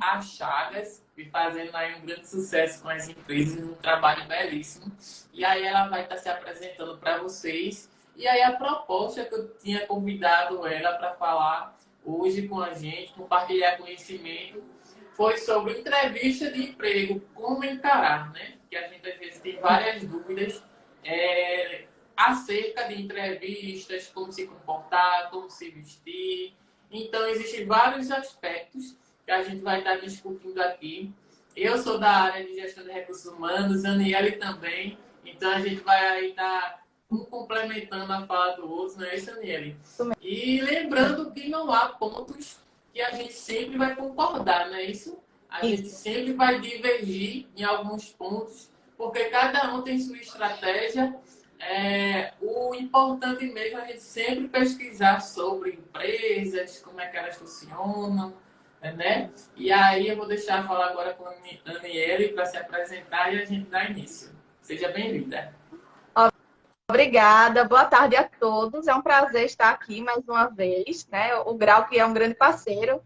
a Chagas, e fazendo aí um grande sucesso com as empresas, um trabalho belíssimo. E aí ela vai estar se apresentando para vocês. E aí a proposta que eu tinha convidado ela para falar hoje com a gente, compartilhar conhecimento, foi sobre entrevista de emprego, como encarar, né? Que a gente às vezes tem várias dúvidas acerca de entrevistas, como se comportar, como se vestir. Então, existem vários aspectos que a gente vai estar discutindo aqui. Eu sou da área de gestão de recursos humanos, a Aniele também. Então, a gente vai estar um complementando a fala do outro, não é isso, Aniele? E lembrando que não há pontos que a gente sempre vai concordar, não é isso? A gente sempre vai divergir em alguns pontos, porque cada um tem sua estratégia. O importante mesmo é a gente sempre pesquisar sobre empresas, como é que elas funcionam, né? E aí eu vou deixar falar agora com a Aniele para se apresentar e a gente dá início. Seja bem-vinda. Obrigada, boa tarde a todos. É um prazer estar aqui mais uma vez, né? O Grau, que é um grande parceiro.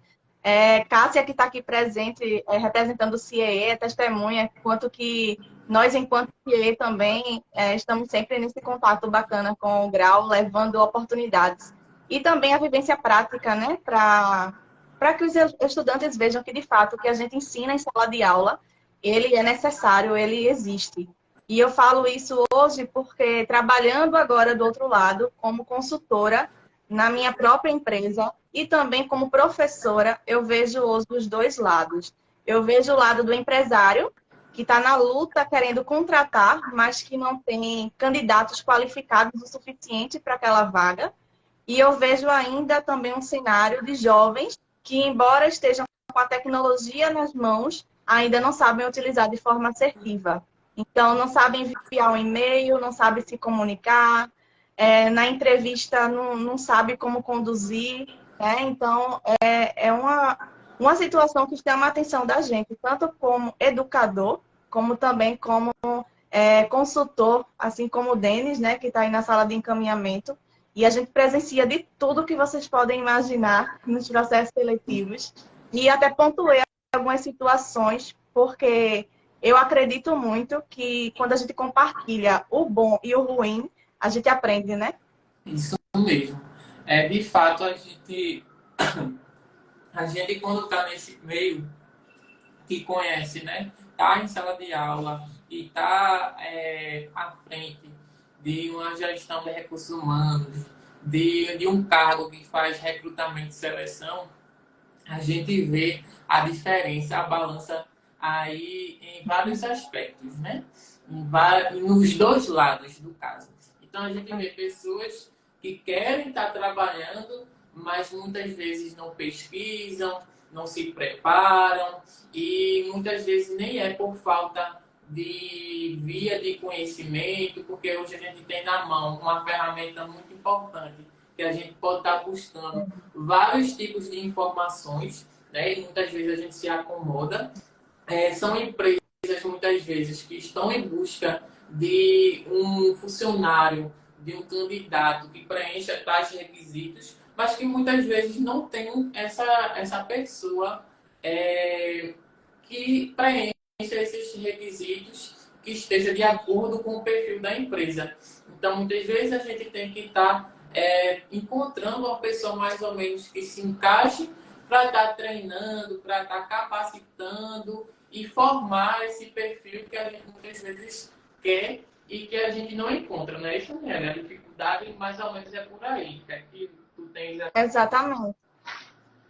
Cássia, que está aqui presente, representando o CIEE, é testemunha, quanto que nós, enquanto CIEE, também estamos sempre nesse contato bacana com o Grau, levando oportunidades. E também a vivência prática, né? Para que os estudantes vejam que, de fato, o que a gente ensina em sala de aula, ele é necessário, ele existe. E eu falo isso hoje porque, trabalhando agora do outro lado, como consultora na minha própria empresa e também como professora, eu vejo hoje os dois lados. Eu vejo o lado do empresário, que está na luta querendo contratar, mas que não tem candidatos qualificados o suficiente para aquela vaga. E eu vejo ainda também um cenário de jovens que, embora estejam com a tecnologia nas mãos, ainda não sabem utilizar de forma assertiva. Então, não sabem enviar um e-mail, não sabem se comunicar, na entrevista não sabe como conduzir, né? Então, é uma situação que chama a atenção da gente, tanto como educador, como também como consultor, assim como o Denis, né, que está aí na sala de encaminhamento. E a gente presencia de tudo que vocês podem imaginar nos processos seletivos. E até pontuei algumas situações, porque eu acredito muito que quando a gente compartilha o bom e o ruim, a gente aprende, né? Isso mesmo. De fato, a gente quando está nesse meio, que conhece, né? Tá em sala de aula e tá à frente de uma gestão de recursos humanos, de um cargo que faz recrutamento e seleção, a gente vê a diferença, a balança aí em vários aspectos, né? Nos dois lados do caso. Então a gente vê pessoas que querem estar trabalhando, mas muitas vezes não pesquisam, não se preparam e muitas vezes nem é por falta de via de conhecimento, porque hoje a gente tem na mão uma ferramenta muito importante que a gente pode estar buscando vários tipos de informações, né? E muitas vezes a gente se acomoda. São empresas muitas vezes que estão em busca de um funcionário, de um candidato que preencha tais requisitos, mas que muitas vezes não tem essa pessoa que preencha esses requisitos, que esteja de acordo com o perfil da empresa. Então, muitas vezes a gente tem que estar encontrando uma pessoa mais ou menos que se encaixe para estar treinando, para estar capacitando e formar esse perfil que a gente muitas vezes quer e que a gente não encontra, não é isso, né? A dificuldade mais ou menos é por aí, que tu tens... Exatamente.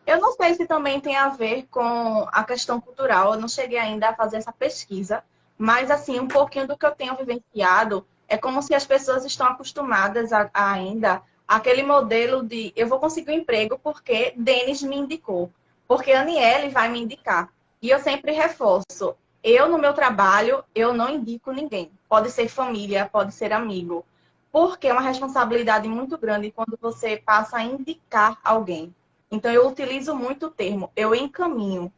Eu não sei se também tem a ver com a questão cultural, eu não cheguei ainda a fazer essa pesquisa, mas assim, um pouquinho do que eu tenho vivenciado é como se as pessoas estão acostumadas ainda àquele modelo de eu vou conseguir um emprego porque Denis me indicou, porque a Aniele vai me indicar. E eu sempre reforço, eu no meu trabalho, eu não indico ninguém. Pode ser família, pode ser amigo, porque é uma responsabilidade muito grande quando você passa a indicar alguém. Então, eu utilizo muito o termo, eu encaminho.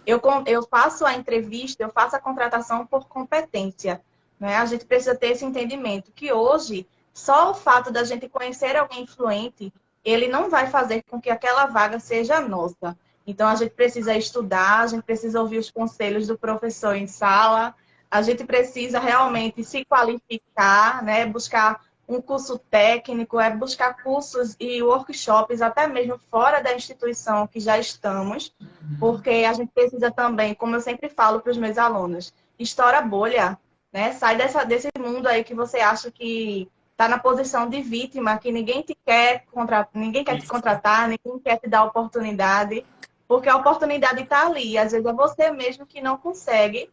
Eu faço a entrevista, eu faço a contratação por competência. Né? A gente precisa ter esse entendimento, que hoje, só o fato da gente conhecer alguém influente, ele não vai fazer com que aquela vaga seja nossa. Então, a gente precisa estudar, a gente precisa ouvir os conselhos do professor em sala, a gente precisa realmente se qualificar, né? Buscar um curso técnico, buscar cursos e workshops, até mesmo fora da instituição que já estamos, porque a gente precisa também, como eu sempre falo para os meus alunos, estoura a bolha, né? Sai desse mundo aí que você acha que está na posição de vítima, que ninguém quer te Isso. contratar, ninguém quer te dar oportunidade, porque a oportunidade está ali. Às vezes é você mesmo que não consegue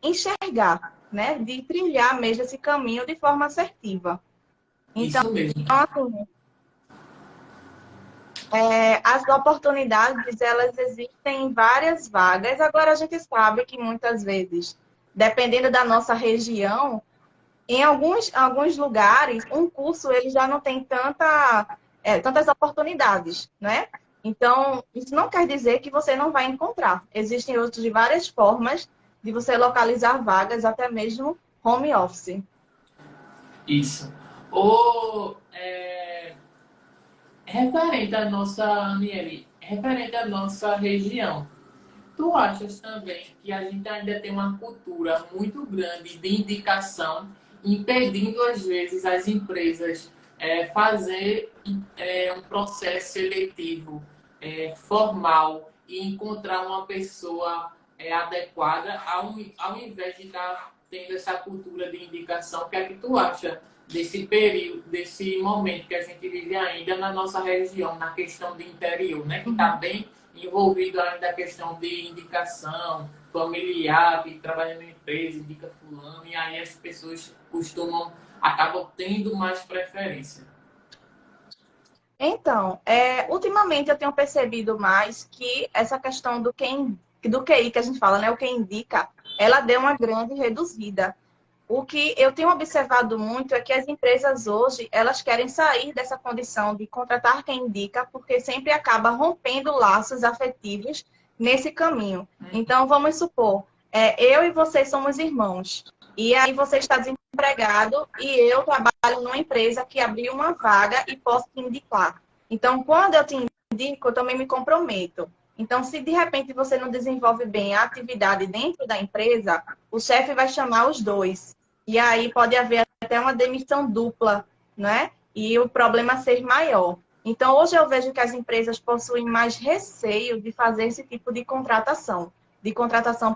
enxergar, né? De trilhar mesmo esse caminho de forma assertiva. Então, Isso mesmo. assim, as oportunidades, elas existem em várias vagas. Agora, a gente sabe que muitas vezes, dependendo da nossa região, em alguns lugares, um curso ele já não tem tantas oportunidades, né? Então, isso não quer dizer que você não vai encontrar. Existem outras de várias formas de você localizar vagas, até mesmo home office. Isso. O, referente à nossa, Aniele, referente à nossa região, tu achas também que a gente ainda tem uma cultura muito grande de indicação, impedindo às vezes as empresas fazer um processo seletivo formal e encontrar uma pessoa adequada, ao invés de estar tendo essa cultura de indicação? O que é que tu acha desse período, desse momento que a gente vive ainda na nossa região, na questão do interior, né? Que está bem envolvido ainda a questão de indicação familiar, que trabalha na empresa, indica fulano, e aí as pessoas acabam tendo mais preferência. Então, ultimamente eu tenho percebido mais que essa questão do QI que a gente fala, né? O que indica, ela deu uma grande reduzida. O que eu tenho observado muito é que as empresas hoje, elas querem sair dessa condição de contratar quem indica, porque sempre acaba rompendo laços afetivos nesse caminho. Então, vamos supor, eu e você somos irmãos, e aí você está desempregado e eu trabalho numa empresa que abriu uma vaga e posso te indicar. Então, quando eu te indico, eu também me comprometo. Então, se de repente você não desenvolve bem a atividade dentro da empresa, o chefe vai chamar os dois. E aí pode haver até uma demissão dupla, né? E o problema ser maior. Então, hoje eu vejo que as empresas possuem mais receio de fazer esse tipo de contratação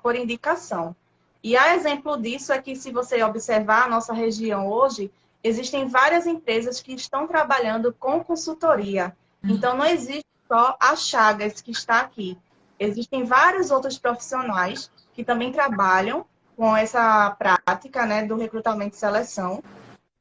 por indicação. E a exemplo disso é que, se você observar a nossa região hoje, existem várias empresas que estão trabalhando com consultoria. Então, não existe só a Chagas que está aqui. Existem vários outros profissionais que também trabalham com essa prática, né, do recrutamento e seleção,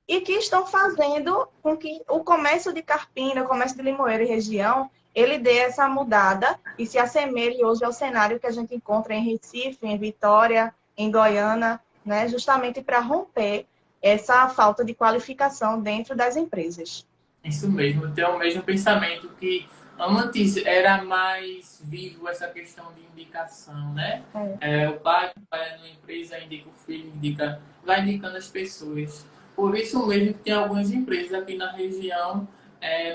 e que estão fazendo com que o comércio de Carpina, o comércio de Limoeiro e região, ele dê essa mudada e se assemelhe hoje ao cenário que a gente encontra em Recife, em Vitória, em Goiânia, né, justamente para romper essa falta de qualificação dentro das empresas. Isso mesmo, ter o mesmo pensamento que antes era mais vivo essa questão de indicação, né? O pai que trabalha numa empresa indica o filho, vai indicando as pessoas. Por isso mesmo que tem algumas empresas aqui na região,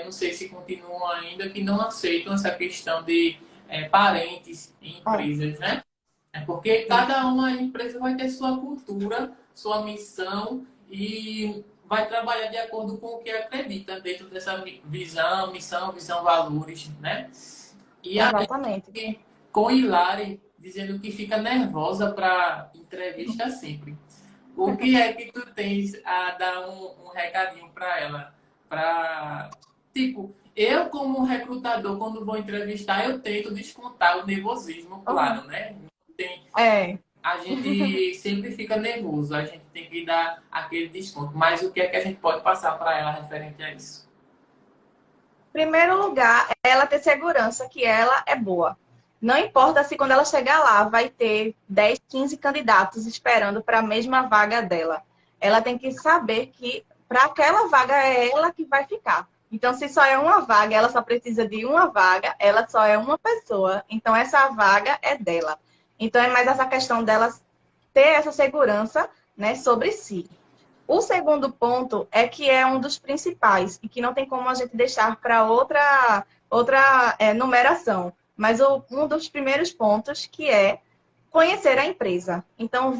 não sei se continuam ainda, que não aceitam essa questão de parentes em empresas, né? Porque cada uma empresa vai ter sua cultura, sua missão e vai trabalhar de acordo com o que acredita dentro dessa visão, missão, valores, né? E a Exatamente. gente, com Hilary, dizendo que fica nervosa para entrevista sempre. O que é que tu tens a dar um recadinho para ela? Tipo, eu como recrutador, quando vou entrevistar, eu tento descontar o nervosismo, claro, né? A gente sempre fica nervoso, a gente tem que dar aquele desconto. Mas o que é que a gente pode passar para ela referente a isso? Em primeiro lugar, ela ter segurança que ela é boa. Não importa se quando ela chegar lá vai ter 10, 15 candidatos esperando para a mesma vaga dela. Ela tem que saber que para aquela vaga é ela que vai ficar. Então, se só é uma vaga, ela só precisa de uma vaga, ela só é uma pessoa. Então, essa vaga é dela. Então, é mais essa questão dela ter essa segurança, né, sobre si. O segundo ponto é que é um dos principais e que não tem como a gente deixar para outra numeração. mas um dos primeiros pontos que é conhecer a empresa. Então,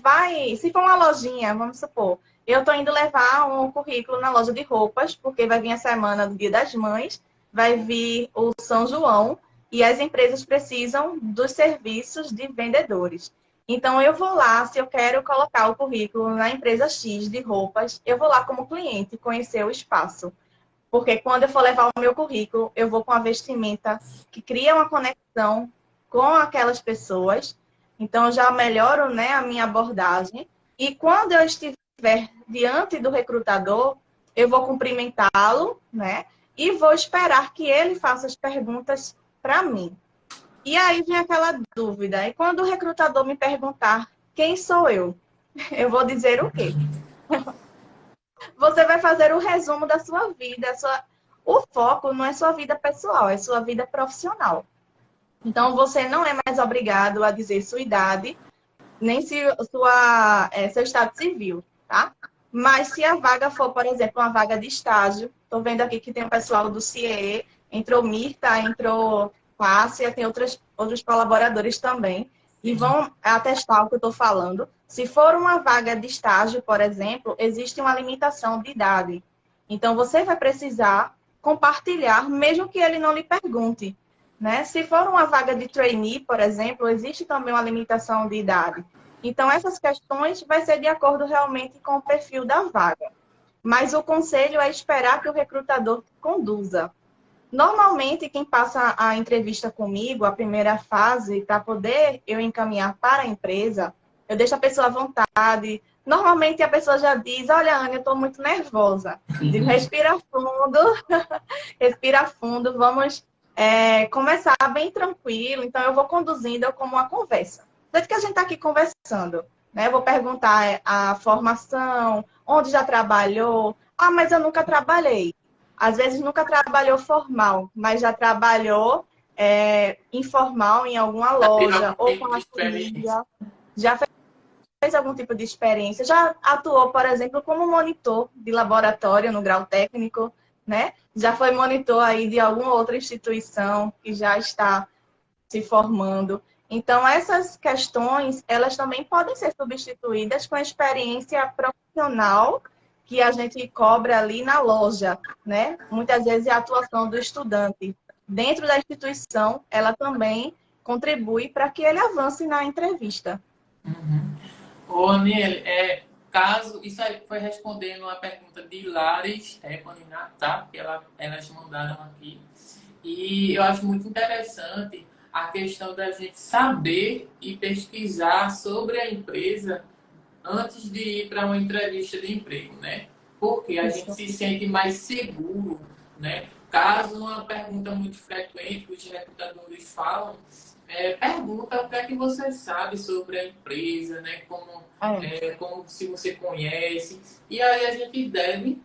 se for uma lojinha, vamos supor, eu estou indo levar um currículo na loja de roupas, porque vai vir a semana do Dia das Mães, vai vir o São João, e as empresas precisam dos serviços de vendedores. Então, eu vou lá, se eu quero colocar o currículo na empresa X de roupas, eu vou lá como cliente conhecer o espaço. Porque quando eu for levar o meu currículo, eu vou com a vestimenta que cria uma conexão com aquelas pessoas. Então, eu já melhoro, né, a minha abordagem. E quando eu estiver diante do recrutador, eu vou cumprimentá-lo, né? E vou esperar que ele faça as perguntas para mim. E aí vem aquela dúvida. E quando o recrutador me perguntar quem sou eu, eu vou dizer o quê? Você vai fazer o resumo da sua vida. O foco não é sua vida pessoal, é sua vida profissional. Então, você não é mais obrigado a dizer sua idade, nem seu estado civil, tá? Mas se a vaga for, por exemplo, uma vaga de estágio, estou vendo aqui que tem o pessoal do CIE, entrou Mirta, entrou Cássia, tem outros colaboradores também, e vão atestar o que eu estou falando. Se for uma vaga de estágio, por exemplo, existe uma limitação de idade. Então, você vai precisar compartilhar, mesmo que ele não lhe pergunte, né? Se for uma vaga de trainee, por exemplo, existe também uma limitação de idade. Então, essas questões vai ser de acordo realmente com o perfil da vaga. Mas o conselho é esperar que o recrutador conduza. Normalmente, quem passa a entrevista comigo, a primeira fase, para poder eu encaminhar para a empresa, eu deixo a pessoa à vontade. Normalmente, a pessoa já diz, olha, Ana, eu estou muito nervosa. Digo, respira fundo, respira fundo, vamos começar bem tranquilo. Então, eu vou conduzindo como uma conversa. Desde que a gente está aqui conversando, né? Eu vou perguntar a formação, onde já trabalhou. Ah, mas eu nunca trabalhei. Às vezes nunca trabalhou formal, mas já trabalhou informal em alguma Já teve loja algum ou tipo com de a experiência? família. Já fez algum tipo de experiência. Já atuou, por exemplo, como monitor de laboratório no grau técnico, né? Já foi monitor aí de alguma outra instituição que já está se formando. Então, essas questões, elas também podem ser substituídas com a experiência profissional que a gente cobra ali na loja, né? Muitas vezes é a atuação do estudante. Dentro da instituição, ela também contribui para que ele avance na entrevista. Uhum. Ô, Aniele, caso isso aí foi respondendo uma pergunta de Lara e Stephanie, né, tá? Que elas mandaram aqui. E eu acho muito interessante a questão da gente saber e pesquisar sobre a empresa antes de ir para uma entrevista de emprego, né? Porque a gente Isso. se sente mais seguro, né? Caso uma pergunta muito frequente que os recrutadores falam, pergunta o que é que você sabe sobre a empresa, né? É. Como se você conhece. E aí a gente deve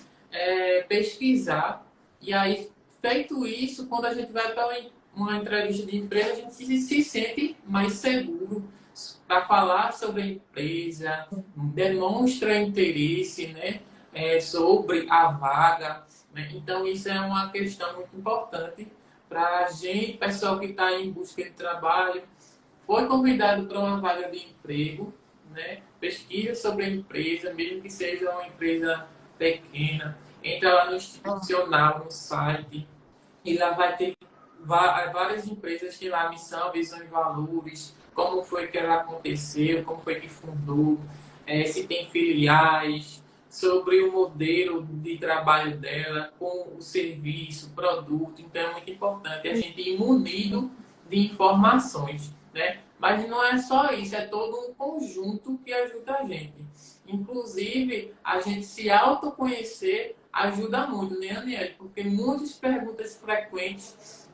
pesquisar. E aí, feito isso, quando a gente vai para uma entrevista de emprego, a gente se sente mais seguro para falar sobre a empresa, demonstra interesse, né, sobre a vaga. Né? Então, isso é uma questão muito importante para a gente, pessoal que está em busca de trabalho, foi convidado para uma vaga de emprego, né? Pesquisa sobre a empresa, mesmo que seja uma empresa pequena, entra lá no institucional, no site, e lá vai ter várias empresas que lá missão, visão e valores, como foi que ela aconteceu, como foi que fundou, se tem filiais, sobre o modelo de trabalho dela, com o serviço, o produto. Então é muito importante a gente ir munido de informações, né? Mas não é só isso, é todo um conjunto que ajuda a gente. Inclusive, a gente se autoconhecer ajuda muito, né, Aniele? Porque muitas perguntas frequentes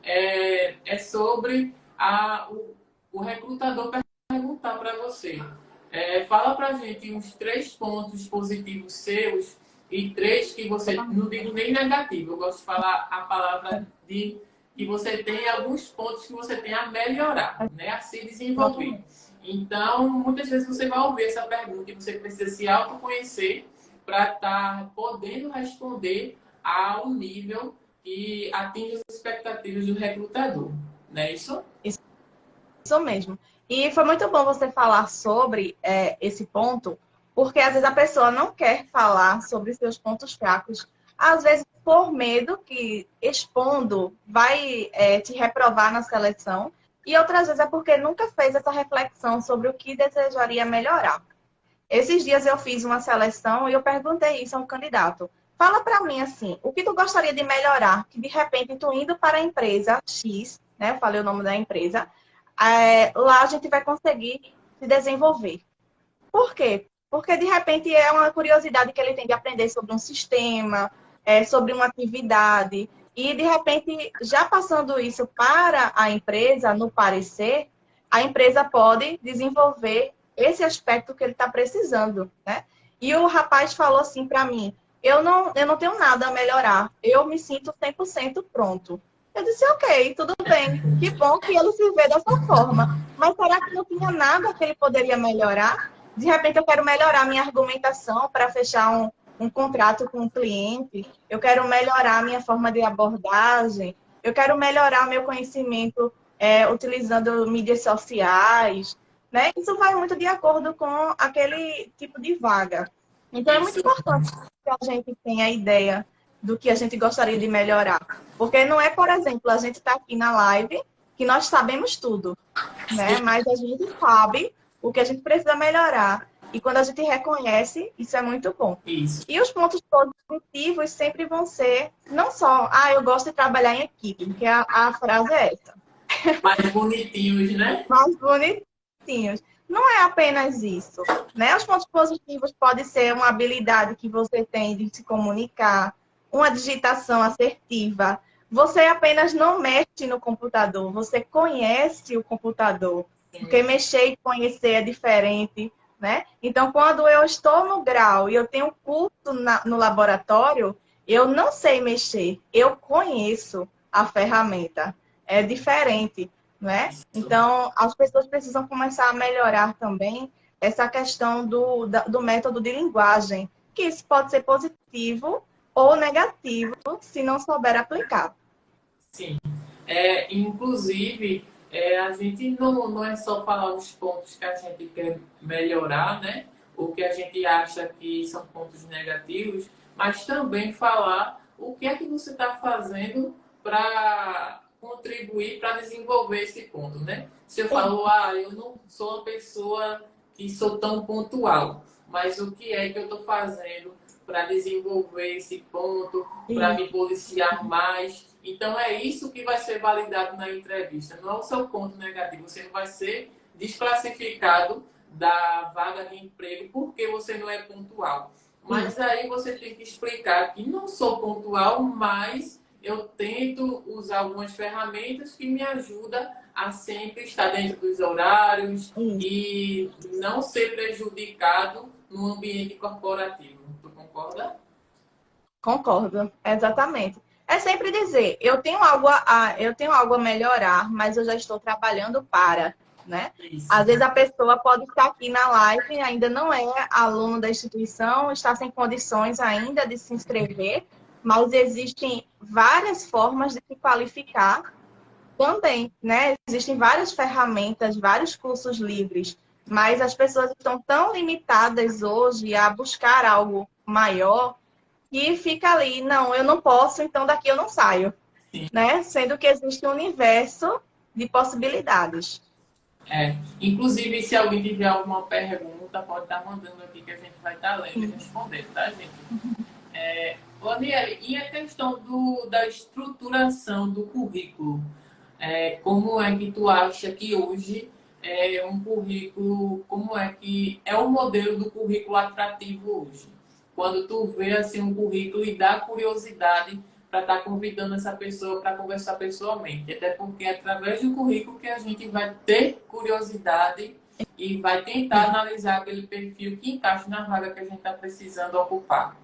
sobre o recrutador perguntar para você. Fala para a gente uns 3 pontos positivos seus e 3 que você, não digo nem negativo, eu gosto de falar a palavra de que você tem alguns pontos que você tem a melhorar, né, a se desenvolver. Então, muitas vezes você vai ouvir essa pergunta e você precisa se autoconhecer para estar podendo responder ao nível que atinge as expectativas do recrutador. Não é isso? Isso mesmo. E foi muito bom você falar sobre esse ponto, porque às vezes a pessoa não quer falar sobre seus pontos fracos, às vezes por medo que expondo vai te reprovar na seleção, e outras vezes é porque nunca fez essa reflexão sobre o que desejaria melhorar. Esses dias eu fiz uma seleção e eu perguntei isso a um candidato. Fala para mim assim, o que tu gostaria de melhorar? Que de repente tu indo para a empresa X, né? Eu falei o nome da empresa, lá a gente vai conseguir se desenvolver. Por quê? Porque de repente é uma curiosidade que ele tem de aprender sobre um sistema, sobre uma atividade, e de repente, já passando isso para a empresa, no parecer, a empresa pode desenvolver esse aspecto que ele está precisando, né? E o rapaz falou assim para mim, eu não tenho nada a melhorar, eu me sinto 100% pronto. Eu disse, ok, tudo bem, que bom que ele se vê dessa forma. Mas será que não tinha nada que ele poderia melhorar? De repente, eu quero melhorar minha argumentação para fechar um contrato com um cliente, eu quero melhorar a minha forma de abordagem, eu quero melhorar meu conhecimento utilizando mídias sociais, né? Isso vai muito de acordo com aquele tipo de vaga. Então, é muito Isso. importante que a gente tenha a ideia do que a gente gostaria de melhorar. Porque não é, por exemplo, a gente está aqui na live que nós sabemos tudo, né? Mas a gente sabe o que a gente precisa melhorar. E quando a gente reconhece, isso é muito bom. Isso. E os pontos positivos sempre vão ser, não só, eu gosto de trabalhar em equipe, porque a frase é essa. Mais bonitinhos, né? Mais bonitinhos. Não é apenas isso, né? Os pontos positivos podem ser uma habilidade que você tem de se comunicar, uma digitação assertiva. Você apenas não mexe no computador, você conhece o computador. Porque mexer e conhecer é diferente, né? Então, quando eu estou no grau e eu tenho curso no laboratório, eu não sei mexer, eu conheço a ferramenta. É diferente, né? Então, as pessoas precisam começar a melhorar também essa questão do método de linguagem, que isso pode ser positivo ou negativo se não souber aplicar. Sim. Inclusive, a gente não é só falar os pontos que a gente quer melhorar, né? O que a gente acha que são pontos negativos, mas também falar o que é que você está fazendo para contribuir para desenvolver esse ponto, né? Se eu falo, eu não sou uma pessoa que sou tão pontual, mas o que é que eu estou fazendo para desenvolver esse ponto, para me policiar mais? Então, é isso que vai ser validado na entrevista. Não é o seu ponto negativo. Você não vai ser desclassificado da vaga de emprego porque você não é pontual. Mas aí você tem que explicar que não sou pontual, mas eu tento usar algumas ferramentas que me ajudam a sempre estar dentro dos horários e não ser prejudicado no ambiente corporativo. Tu concorda? Concordo, exatamente. É sempre dizer, eu tenho algo a melhorar, mas eu já estou trabalhando para, né? Isso. Às vezes a pessoa pode estar aqui na live, ainda não é aluno da instituição, está sem condições ainda de se inscrever, mas existem várias formas de se qualificar também, né? Existem várias ferramentas, vários cursos livres, mas as pessoas estão tão limitadas hoje a buscar algo maior que fica ali, não, eu não posso, então daqui eu não saio, né? Sendo que existe um universo de possibilidades. Inclusive, se alguém tiver alguma pergunta, pode estar mandando aqui que a gente vai estar lendo e respondendo, tá, gente? Aniele, e a questão da estruturação do currículo? Como é que tu acha que hoje um currículo, como é que é o modelo do currículo atrativo hoje? Quando tu vê assim um currículo e dá curiosidade para estar convidando essa pessoa para conversar pessoalmente. Até porque é através do currículo que a gente vai ter curiosidade e vai tentar analisar aquele perfil que encaixa na vaga que a gente está precisando ocupar.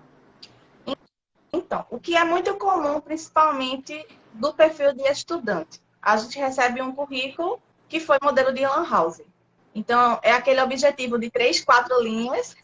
Então, o que é muito comum, principalmente do perfil de estudante. A gente recebe um currículo que foi modelo de Lan House. Então, é aquele objetivo de 3, 4 linhas.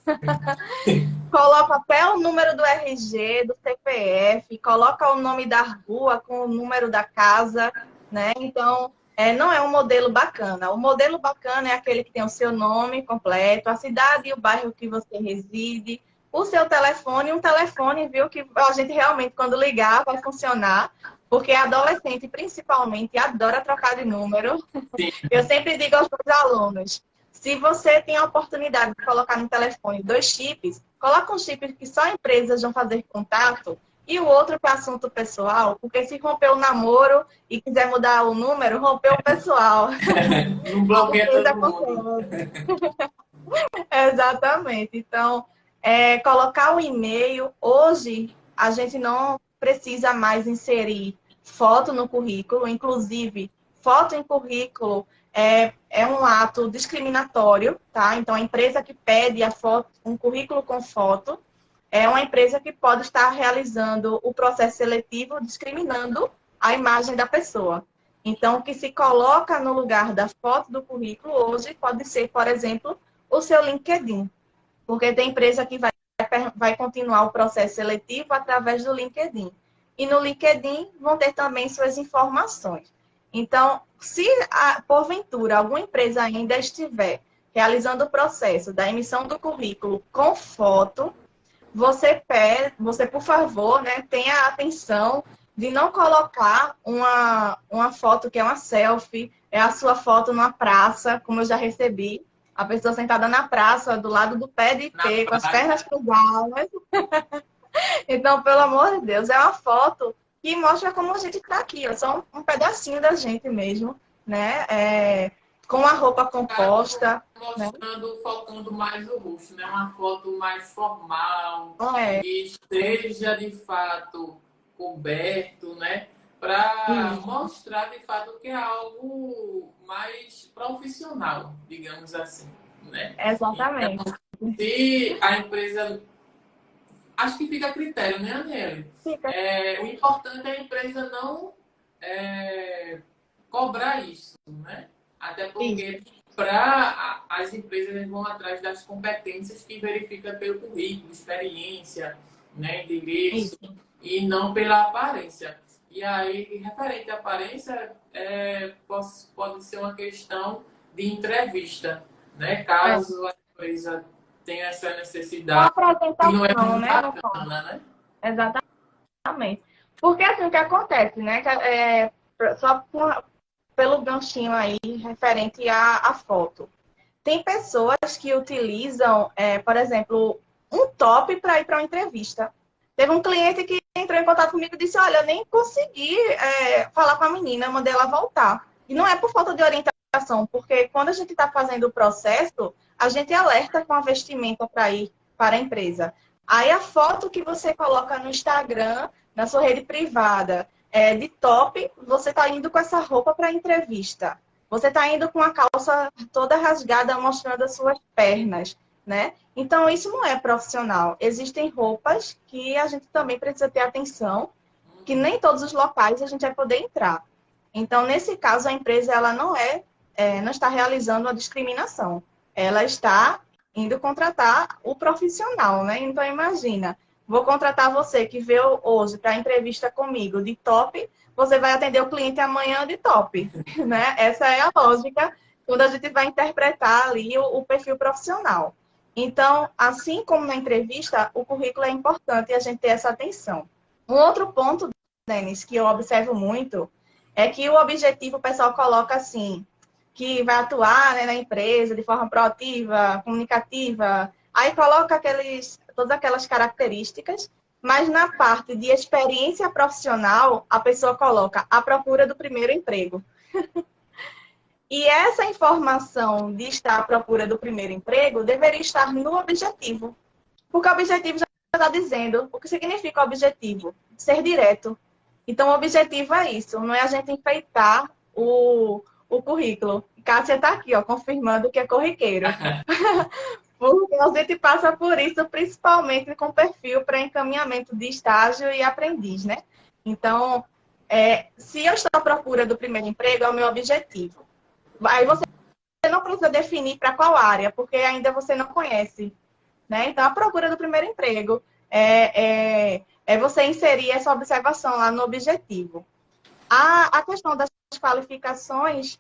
Coloca até o número do RG, do CPF, coloca o nome da rua com o número da casa, né? Então, não é um modelo bacana. O modelo bacana é aquele que tem o seu nome completo, a cidade e o bairro que você reside, o seu telefone, um telefone, viu, que a gente realmente, quando ligar, vai funcionar, porque adolescente, principalmente, adora trocar de número. Sim. Eu sempre digo aos meus alunos, se você tem a oportunidade de colocar no telefone 2 chips, coloca um chip que só empresas vão fazer contato e o outro para assunto pessoal, porque se romper o namoro e quiser mudar o número, rompeu o pessoal. Não A bloqueia empresa todo mundo. consegue. Exatamente. Então, colocar o e-mail, hoje a gente não precisa mais inserir foto no currículo, inclusive, foto em currículo é um ato discriminatório, tá? Então, a empresa que pede a foto, um currículo com foto, é uma empresa que pode estar realizando o processo seletivo discriminando a imagem da pessoa. Então, o que se coloca no lugar da foto do currículo hoje pode ser, por exemplo, o seu LinkedIn. Porque tem empresa que vai continuar o processo seletivo através do LinkedIn. E no LinkedIn vão ter também suas informações. Então, se porventura alguma empresa ainda estiver realizando o processo da emissão do currículo com foto, você, por favor, né, tenha a atenção de não colocar uma foto que é uma selfie, é a sua foto numa praça, como eu já recebi, a pessoa sentada na praça, do lado do pé de Na IP, com as praia. pernas cruzadas. Então, pelo amor de Deus, é uma foto que mostra como a gente está aqui, ó, só um pedacinho da gente mesmo, né? Com a roupa composta, né? Mostrando, focando mais o rosto, né? Uma foto mais formal, É, que esteja de fato coberto, né? Para isso, mostrar de fato que é algo mais profissional, digamos assim, né? exatamente. Então, se a empresa. Acho que fica a critério, né, Aniele? Fica O importante é a empresa não cobrar isso, né? Até isso. porque para as empresas vão atrás das competências que verifica pelo currículo, experiência, né, endereço, Isso. e não pela aparência. E aí, referente à aparência, pode ser uma questão de entrevista, né? É. Caso a empresa tenha essa Uma necessidade, que não é apresentação, muito né, no caso. bacana, né? Exatamente. Porque assim, o que acontece, né? Só pelo ganchinho aí, referente à foto. Tem pessoas que utilizam, por exemplo, um top para ir para uma entrevista. Teve um cliente que entrou em contato comigo e disse, olha, eu nem consegui falar com a menina, mandei ela voltar. E não é por falta de orientação, porque quando a gente está fazendo o processo, a gente alerta com a vestimenta para ir para a empresa. Aí a foto que você coloca no Instagram, na sua rede privada, de top, você está indo com essa roupa para a entrevista. Você está indo com a calça toda rasgada, mostrando as suas pernas, né? Então, isso não é profissional. Existem roupas que a gente também precisa ter atenção, que nem todos os locais a gente vai poder entrar. Então, nesse caso, a empresa ela não está realizando a discriminação. Ela está indo contratar o profissional, né? Então, imagina, vou contratar você que veio hoje para a entrevista comigo de top, você vai atender o cliente amanhã de top, né? Essa é a lógica quando a gente vai interpretar ali o perfil profissional. Então, assim como na entrevista, o currículo é importante a gente ter essa atenção. Um outro ponto, Denis, que eu observo muito, é que o objetivo o pessoal coloca assim, que vai atuar, né, na empresa de forma proativa, comunicativa, aí coloca todas aquelas características, mas na parte de experiência profissional, a pessoa coloca a procura do primeiro emprego. E essa informação de estar à procura do primeiro emprego deveria estar no objetivo. Porque o objetivo já está dizendo o que significa o objetivo. Ser direto. Então, o objetivo é isso. Não é a gente enfeitar o currículo. Cássia está aqui, ó, confirmando que é corriqueiro. Porque a gente passa por isso, principalmente com perfil para encaminhamento de estágio e aprendiz, né? Então, se eu estou à procura do primeiro emprego, é o meu objetivo. Aí você não precisa definir para qual área, porque ainda você não conhece, né? Então, a procura do primeiro emprego é você inserir essa observação lá no objetivo. A questão das qualificações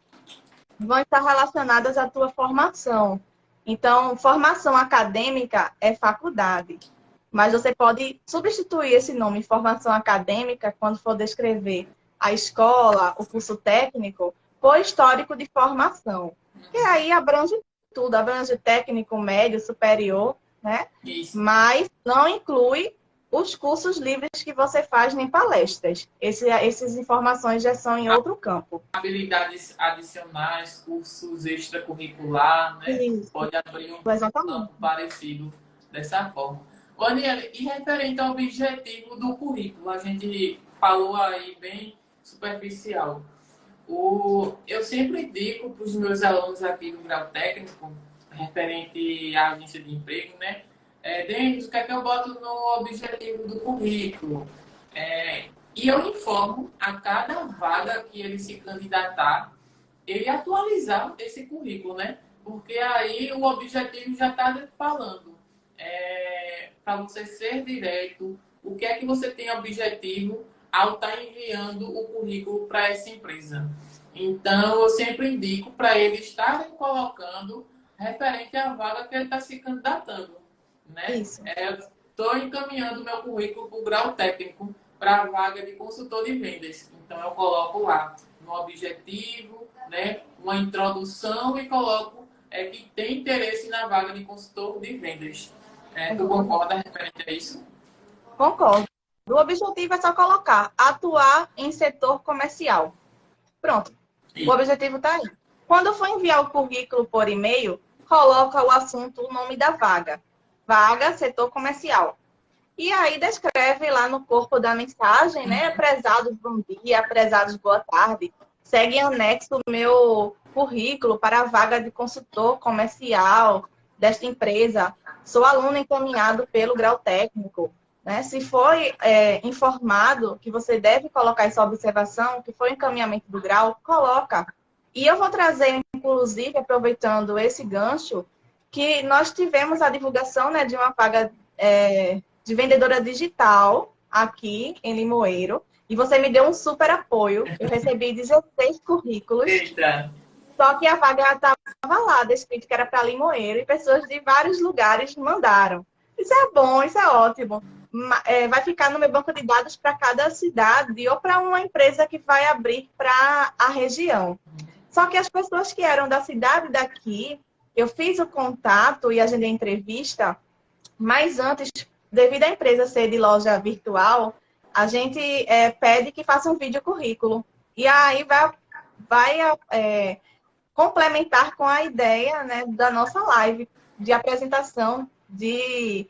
vão estar relacionadas à tua formação. Então, formação acadêmica é faculdade, mas você pode substituir esse nome, formação acadêmica, quando for descrever a escola, o curso técnico, por histórico de formação. Que aí abrange tudo, abrange técnico, médio, superior, né? Isso. Mas não inclui os cursos livres que você faz nem palestras. Essas informações já são em outro campo. Habilidades adicionais, cursos extracurricular, né? Isso. Pode abrir um Exatamente. campo parecido dessa forma. Ô, Aniele, e referente ao objetivo do currículo, a gente falou aí bem superficial. Eu sempre digo para os meus alunos aqui do grau técnico, referente à agência de emprego, né? Denis, o que é que eu boto no objetivo do currículo? E eu informo a cada vaga que ele se candidatar, ele atualizar esse currículo, né? Porque aí o objetivo já está falando. Para você ser direto, o que é que você tem objetivo ao estar enviando o currículo para essa empresa. Então, eu sempre indico para ele estarem colocando referente à vaga que ele está se candidatando. Né? Isso. Estou encaminhando meu currículo para o grau técnico para a vaga de consultor de vendas. Então, eu coloco lá no objetivo, né, uma introdução e coloco que tem interesse na vaga de consultor de vendas. Tu concorda referente a isso? Concordo. O objetivo é só colocar atuar em setor comercial. Pronto. O objetivo está aí. Quando for enviar o currículo por e-mail, coloca o assunto, o nome da vaga. Vaga, setor comercial. E aí descreve lá no corpo da mensagem, né? Prezados, bom dia, prezados, boa tarde. Segue em anexo o meu currículo para a vaga de consultor comercial desta empresa. Sou aluno encaminhado pelo grau técnico. Né? Se foi informado que você deve colocar essa observação, que foi o encaminhamento do grau, coloca. E eu vou trazer, inclusive, aproveitando esse gancho, que nós tivemos a divulgação, né, de uma vaga de vendedora digital aqui em Limoeiro, e você me deu um super apoio. Eu recebi 16 currículos. Eita. Só que a vaga estava lá, descrito que era para Limoeiro, e pessoas de vários lugares mandaram. Isso é bom, isso é ótimo. Vai ficar no meu banco de dados para cada cidade ou para uma empresa que vai abrir para a região. Só que as pessoas que eram da cidade daqui, eu fiz o contato e agendei a entrevista, mas antes, devido à empresa ser de loja virtual, a gente pede que faça um vídeo currículo. E aí vai complementar com a ideia, né, da nossa live de apresentação de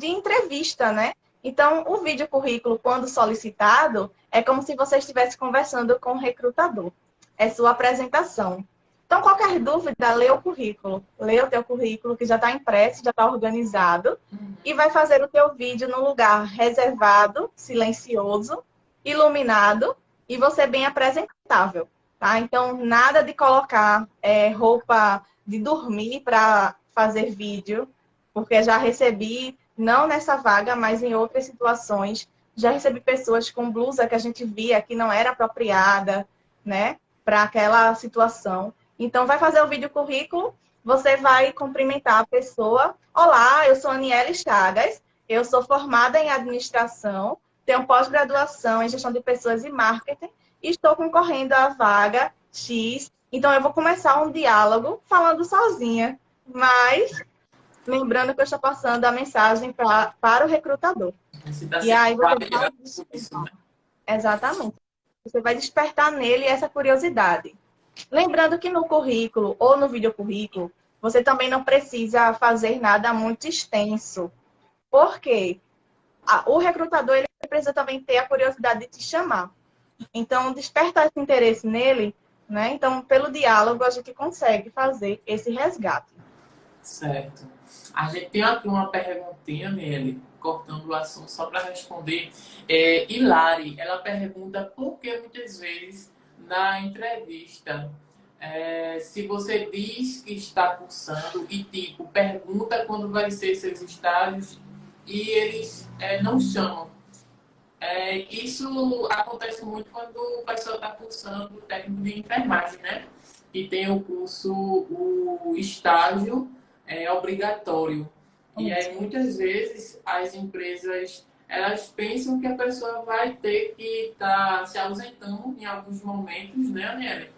entrevista, né? Então, o vídeo currículo, quando solicitado, é como se você estivesse conversando com o recrutador. É sua apresentação. Então, qualquer dúvida, lê o currículo. Lê o teu currículo, que já está impresso, já está organizado, e vai fazer o teu vídeo num lugar reservado, silencioso, iluminado, e você bem apresentável. Tá? Então, nada de colocar roupa de dormir para fazer vídeo, porque já recebi, não nessa vaga, mas em outras situações, já recebi pessoas com blusa que a gente via que não era apropriada, né, para aquela situação. Então, vai fazer o vídeo currículo, você vai cumprimentar a pessoa. Olá, eu sou Aniele Chagas, eu sou formada em administração, tenho pós-graduação em gestão de pessoas e marketing, e estou concorrendo à vaga X. Então, eu vou começar um diálogo falando sozinha, mas lembrando que eu estou passando a mensagem para o recrutador. E aí você vai despertar. Exatamente. Você vai despertar nele essa curiosidade. Lembrando que no currículo ou no vídeo currículo, você também não precisa fazer nada muito extenso. Por quê? O recrutador ele precisa também ter a curiosidade de te chamar. Então, despertar esse interesse nele, né? Então, pelo diálogo, a gente consegue fazer esse resgate. Certo. A gente tem aqui uma perguntinha nele, cortando o assunto só para responder. Hilari, ela pergunta por que muitas vezes na entrevista, se você diz que está cursando e tipo, pergunta quando vai ser seus estágios e eles não chamam. Isso acontece muito quando o pessoal está cursando o técnico de enfermagem, né? E tem o curso, o estágio obrigatório. E aí, muitas vezes, as empresas, elas pensam que a pessoa vai ter que estar se ausentando em alguns momentos, né, Aniele?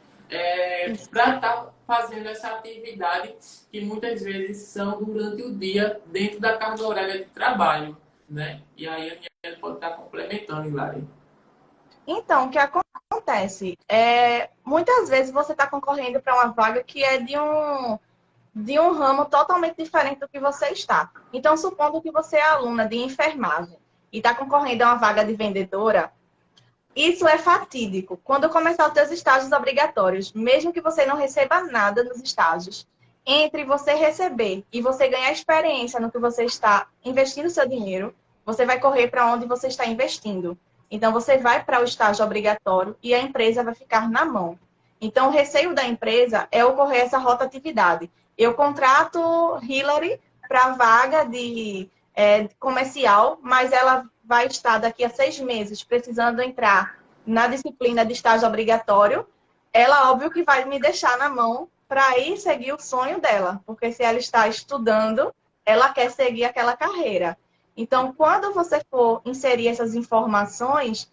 Para estar fazendo essa atividade que muitas vezes são durante o dia, dentro da carga horária de trabalho, né? E aí a Aniele pode estar complementando, Hilary. Então, o que acontece? Muitas vezes você está concorrendo para uma vaga que é de um ramo totalmente diferente do que você está. Então, supondo que você é aluna de enfermagem e está concorrendo a uma vaga de vendedora, isso é fatídico. Quando começar os seus estágios obrigatórios, mesmo que você não receba nada nos estágios, entre você receber e você ganhar experiência no que você está investindo seu dinheiro, você vai correr para onde você está investindo. Então, você vai para o estágio obrigatório e a empresa vai ficar na mão. Então, o receio da empresa é ocorrer essa rotatividade. Eu contrato Hillary para vaga de comercial, mas ela vai estar daqui a 6 meses precisando entrar na disciplina de estágio obrigatório. Ela, óbvio, que vai me deixar na mão para ir seguir o sonho dela, porque se ela está estudando, ela quer seguir aquela carreira. Então, quando você for inserir essas informações,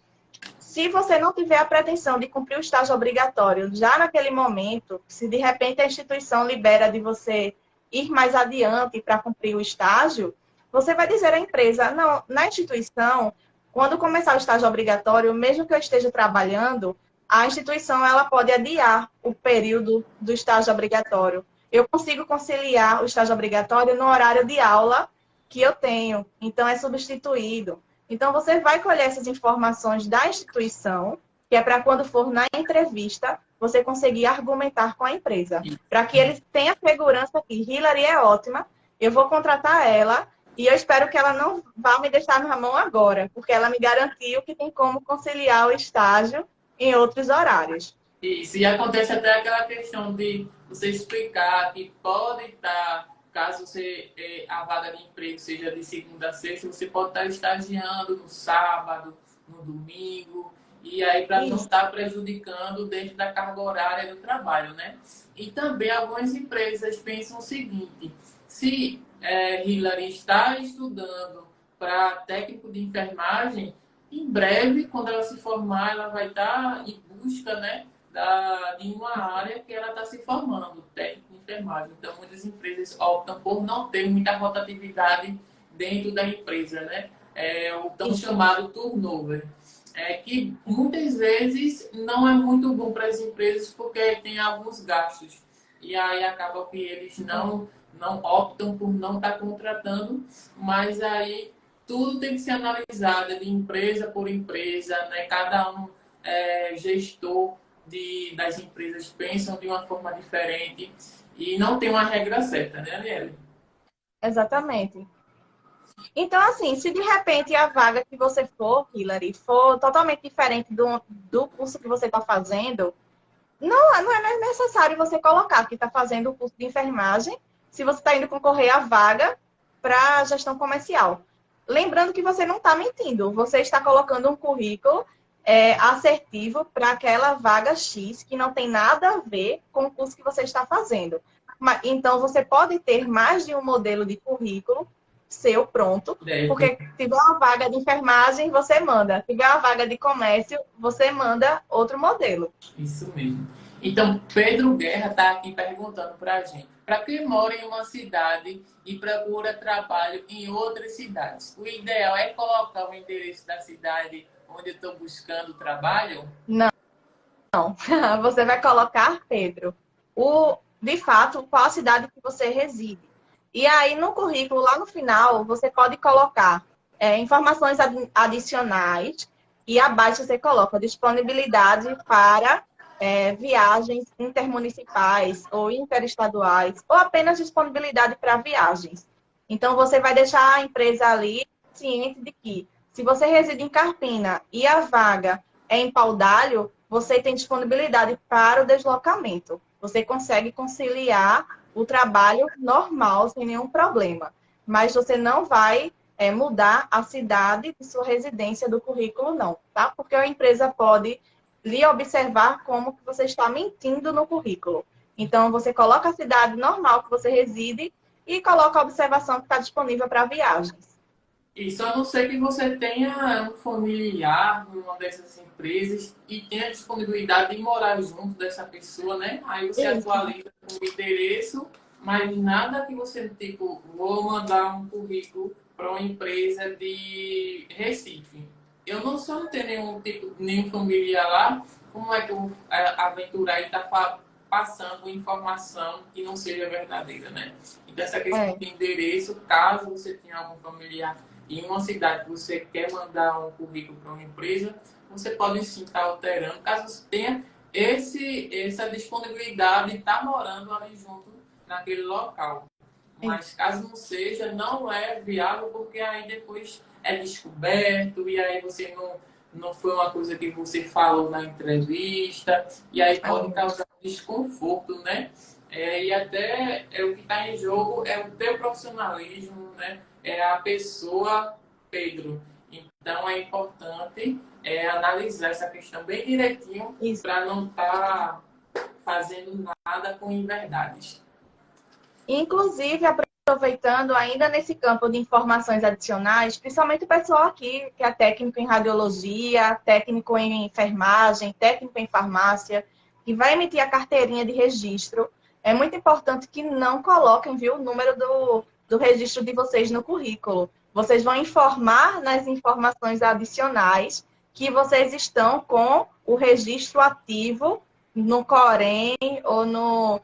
se você não tiver a pretensão de cumprir o estágio obrigatório já naquele momento, se de repente a instituição libera de você ir mais adiante para cumprir o estágio, você vai dizer à empresa, não, na instituição, quando começar o estágio obrigatório, mesmo que eu esteja trabalhando, a instituição ela pode adiar o período do estágio obrigatório. Eu consigo conciliar o estágio obrigatório no horário de aula que eu tenho, então é substituído. Então, você vai colher essas informações da instituição, que é para quando for na entrevista, você conseguir argumentar com a empresa. Para que eles tenham segurança que Hillary é ótima, eu vou contratar ela e eu espero que ela não vá me deixar na mão agora, porque ela me garantiu que tem como conciliar o estágio em outros horários. Isso, e acontece até aquela questão de você explicar que pode estar, caso você, a vaga de emprego seja de segunda a sexta, você pode estar estagiando no sábado, no domingo, e aí para não estar prejudicando dentro da carga horária do trabalho, né? E também algumas empresas pensam o seguinte, se Hillary está estudando para técnico de enfermagem, em breve, quando ela se formar, ela vai estar em busca, né, de uma área que ela está se formando, técnico de enfermagem. Então, muitas empresas optam por não ter muita rotatividade dentro da empresa, né? O tão chamado turnover. Que muitas vezes não é muito bom para as empresas porque tem alguns gastos. E aí acaba que eles não optam por não estar contratando, mas aí tudo tem que ser analisado de empresa por empresa, né? Cada um gestor das empresas pensam de uma forma diferente e não tem uma regra certa, né, Arielle? Exatamente. Então, assim, se de repente a vaga que você for, Hillary, for totalmente diferente do curso que você está fazendo, não é necessário você colocar que está fazendo o curso de enfermagem se você está indo concorrer à vaga para gestão comercial. Lembrando que você não está mentindo, você está colocando um currículo assertivo para aquela vaga X que não tem nada a ver com o curso que você está fazendo. Então, você pode ter mais de um modelo de currículo seu pronto, porque se tiver uma vaga de enfermagem, você manda. Se tiver uma vaga de comércio, você manda outro modelo. Isso mesmo. Então, Pedro Guerra está aqui perguntando para a gente. Para quem mora em uma cidade e procura trabalho em outras cidades, o ideal é colocar o endereço da cidade onde eu estou buscando trabalho? Não. Você vai colocar, Pedro, de fato, qual a cidade que você reside. E aí, no currículo, lá no final, você pode colocar informações adicionais e abaixo você coloca disponibilidade para viagens intermunicipais ou interestaduais, ou apenas disponibilidade para viagens. Então, você vai deixar a empresa ali ciente de que, se você reside em Carpina e a vaga é em Paudalho, você tem disponibilidade para o deslocamento. Você consegue conciliar o trabalho normal, sem nenhum problema. Mas você não vai mudar a cidade de sua residência do currículo, não, tá? Porque a empresa pode lhe observar como que você está mentindo no currículo. Então, você coloca a cidade normal que você reside e coloca a observação que está disponível para viagens. Isso a não ser que você tenha um familiar numa dessas empresas e tenha disponibilidade de morar junto dessa pessoa, né? Aí você Isso. atualiza com o endereço, mas nada que você, tipo, vou mandar um currículo para uma empresa de Recife. Eu não só não tenho nenhum, tipo, nenhum familiar lá, como é que eu vou aventurar e está passando informação que não seja verdadeira, né? Então, essa questão É. de endereço, caso você tenha algum familiar em uma cidade que você quer mandar um currículo para uma empresa, você pode sim estar alterando, caso você tenha essa disponibilidade de estar morando ali junto naquele local. Mas caso não seja, não é viável, porque aí depois é descoberto, e aí você não foi uma coisa que você falou na entrevista, e aí pode causar desconforto, né? E até o que está em jogo é o teu profissionalismo, né? É a pessoa Pedro. Então é importante analisar essa questão bem direitinho Isso. para não estar fazendo nada com inverdades. Inclusive, aproveitando ainda nesse campo de informações adicionais, principalmente o pessoal aqui, que é técnico em radiologia, técnico em enfermagem, técnico em farmácia, que vai emitir a carteirinha de registro, é muito importante que não coloquem, viu, o número do registro de vocês no currículo. Vocês vão informar nas informações adicionais que vocês estão com o registro ativo no Corém ou no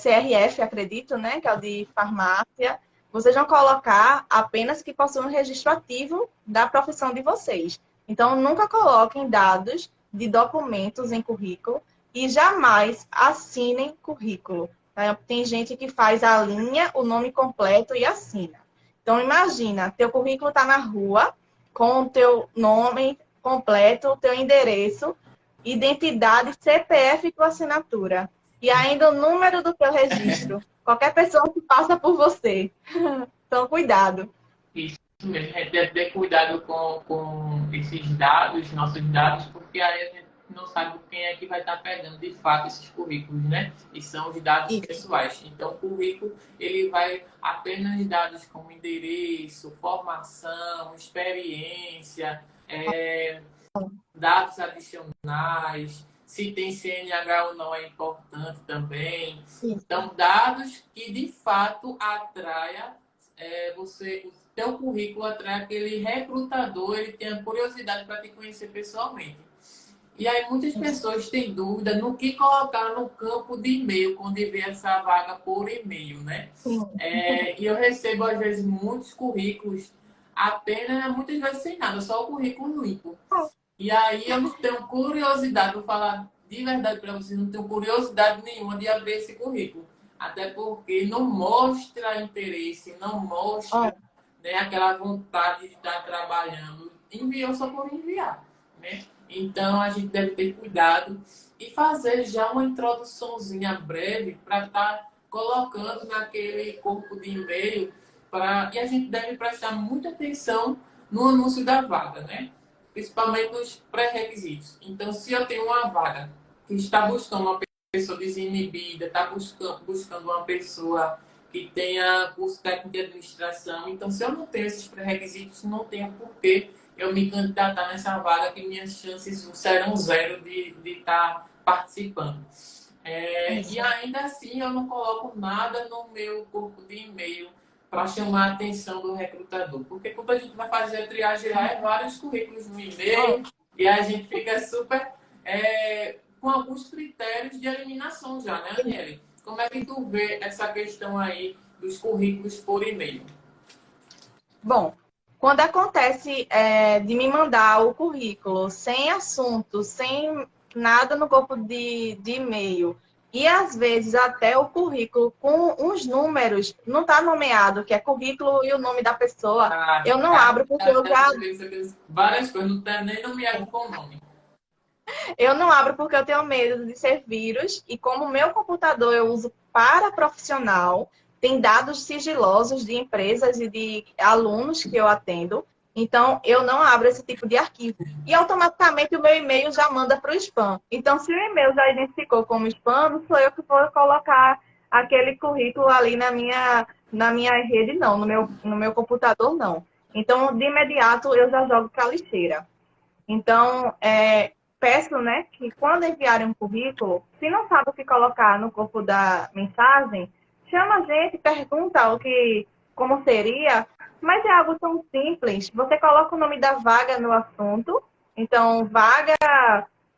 CRF, acredito, né? Que é o de farmácia. Vocês vão colocar apenas que possuem um registro ativo da profissão de vocês. Então, nunca coloquem dados de documentos em currículo e jamais assinem currículo. Tá? Tem gente que faz a linha, o nome completo e assina. Então, imagina, teu currículo está na rua com o teu nome completo, o teu endereço, identidade, CPF com assinatura. E ainda o número do teu registro. Qualquer pessoa que passa por você. Então, cuidado. Isso mesmo, a gente deve ter cuidado com esses dados, nossos dados, porque aí a gente não sabe quem é que vai estar pegando de fato esses currículos, né? E são os dados Isso. pessoais. Então, o currículo, ele vai apenas dados como endereço, formação, experiência, dados adicionais, se tem CNH ou não é importante também. Isso. Então, dados que de fato atraia você, o teu currículo atrai aquele recrutador, ele tem a curiosidade para te conhecer pessoalmente. E aí muitas pessoas têm dúvida no que colocar no campo de e-mail quando vê essa vaga por e-mail, né? E eu recebo às vezes muitos currículos apenas, muitas vezes sem nada, só o currículo limpo. E aí eu não tenho curiosidade, vou falar de verdade para vocês, não tenho curiosidade nenhuma de abrir esse currículo. Até porque não mostra interesse, não mostra né, aquela vontade de estar trabalhando. Enviou só por enviar, né? Então a gente deve ter cuidado e fazer já uma introduçãozinha breve para estar colocando naquele corpo de e-mail. E a gente deve prestar muita atenção no anúncio da vaga, né? Principalmente nos pré-requisitos. Então, se eu tenho uma vaga que está buscando uma pessoa desinibida, está buscando uma pessoa que tenha curso técnico de administração, então, se eu não tenho esses pré-requisitos, não tenho por que eu me candidatar nessa vaga, que minhas chances serão zero de estar participando. E ainda assim, eu não coloco nada no meu corpo de e-mail para chamar a atenção do recrutador. Porque quando a gente vai fazer a triagem lá, é vários currículos no e-mail, e a gente fica super com alguns critérios de eliminação já, né, Aniele? Como é que tu vê essa questão aí dos currículos por e-mail? Bom, quando acontece de me mandar o currículo sem assunto, sem nada no corpo de e-mail, e às vezes até o currículo com uns números, não está nomeado, que é currículo e o nome da pessoa, eu não abro porque eu já... Várias coisas, não está nem nomeado com o nome. Eu não abro porque eu tenho medo de ser vírus, e como o meu computador eu uso para profissional, tem dados sigilosos de empresas e de alunos que eu atendo. Então, eu não abro esse tipo de arquivo. E automaticamente o meu e-mail já manda para o spam. Então, se o e-mail já identificou como spam, não sou eu que vou colocar aquele currículo ali na minha rede, não. No meu computador, não. Então, de imediato, eu já jogo para a lixeira. Então, peço, né, que quando enviarem um currículo, se não sabe o que colocar no corpo da mensagem, chama a gente, pergunta como seria, mas é algo tão simples. Você coloca o nome da vaga no assunto. Então, vaga,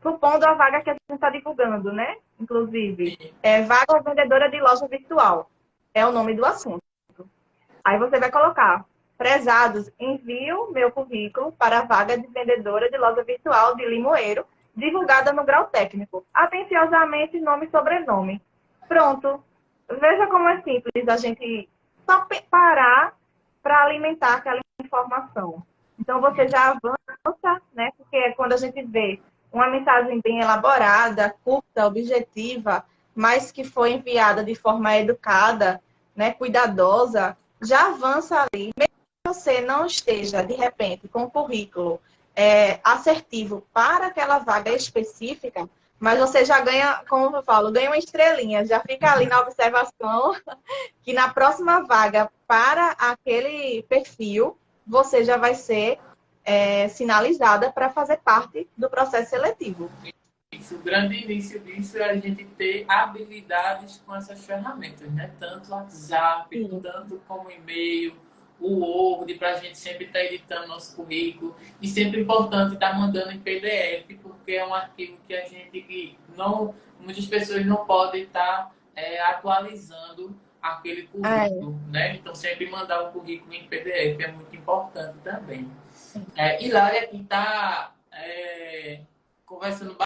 supondo a vaga que a gente está divulgando, né? Inclusive, vaga vendedora de loja virtual. É o nome do assunto. Aí você vai colocar: prezados, envio meu currículo para a vaga de vendedora de loja virtual de Limoeiro, divulgada no grau técnico. Atenciosamente, nome e sobrenome. Pronto. Veja como é simples a gente só parar para alimentar aquela informação. Então, você já avança, né? Porque é quando a gente vê uma mensagem bem elaborada, curta, objetiva, mas que foi enviada de forma educada, né, cuidadosa, já avança ali. Mesmo que você não esteja, de repente, com o currículo assertivo para aquela vaga específica, mas você já ganha, como eu falo, ganha uma estrelinha, já fica ali na observação que na próxima vaga para aquele perfil, você já vai ser sinalizada para fazer parte do processo seletivo. Isso, o grande início disso é a gente ter habilidades com essas ferramentas, né? Tanto o WhatsApp, Sim. tanto como e-mail, o Word, para a gente sempre estar editando nosso currículo. E sempre importante estar mandando em PDF, porque é um arquivo que a gente não, muitas pessoas não podem estar atualizando aquele currículo, né? Então sempre mandar o currículo em PDF é muito importante também. Hilária que está conversando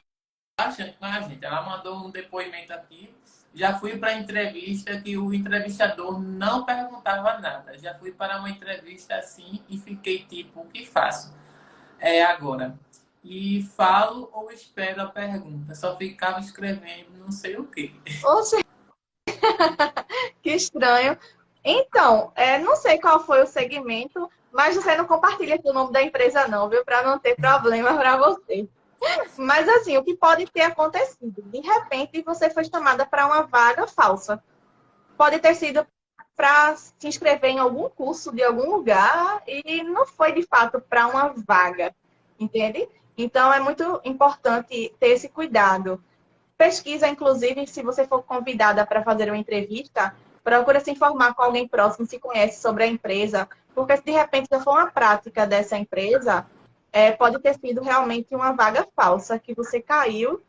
bastante com a gente. Ela mandou um depoimento aqui. Já fui para a entrevista que o entrevistador não perguntava nada. Já fui para uma entrevista assim e fiquei tipo, o que faço agora? E falo ou espero a pergunta? Só ficava escrevendo não sei o quê. Oxe, que estranho. Então, não sei qual foi o segmento, mas você não compartilha aqui o nome da empresa não, viu? Para não ter problema para você. Mas assim, o que pode ter acontecido? De repente, você foi chamada para uma vaga falsa. Pode ter sido para se inscrever em algum curso de algum lugar e não foi de fato para uma vaga, entende? Então, é muito importante ter esse cuidado. Pesquisa, inclusive, se você for convidada para fazer uma entrevista, procura se informar com alguém próximo, se conhece sobre a empresa, porque se de repente já for uma prática dessa empresa, pode ter sido realmente uma vaga falsa, que você caiu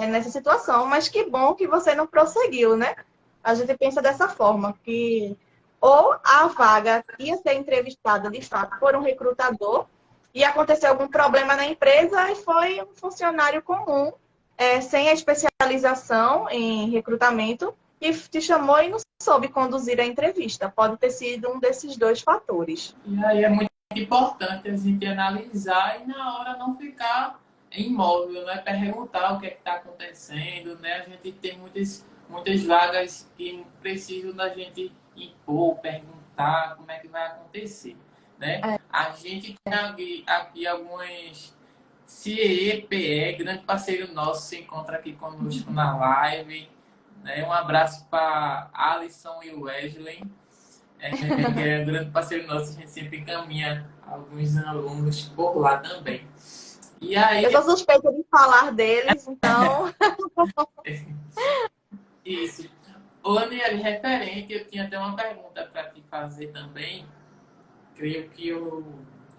nessa situação, mas que bom que você não prosseguiu, né? A gente pensa dessa forma, que ou a vaga ia ser entrevistada de fato por um recrutador e aconteceu algum problema na empresa e foi um funcionário comum, sem a especialização em recrutamento, que te chamou e não soube conduzir a entrevista. Pode ter sido um desses dois fatores. E aí é muito importante a gente analisar e na hora não ficar imóvel, né? Perguntar o que está acontecendo, né? A gente tem muitas vagas que precisam da gente impor, perguntar como é que vai acontecer, né? A gente tem aqui algumas CEPE, grande parceiro nosso, se encontra aqui conosco na live, né? Um abraço para Alisson e Wesley. Que é um grande parceiro nosso, a gente sempre encaminha alguns alunos por lá também. E aí... Eu sou suspeita de falar deles, então... Isso. Ô, Aniele, referente, eu tinha até uma pergunta para te fazer também. Creio que eu...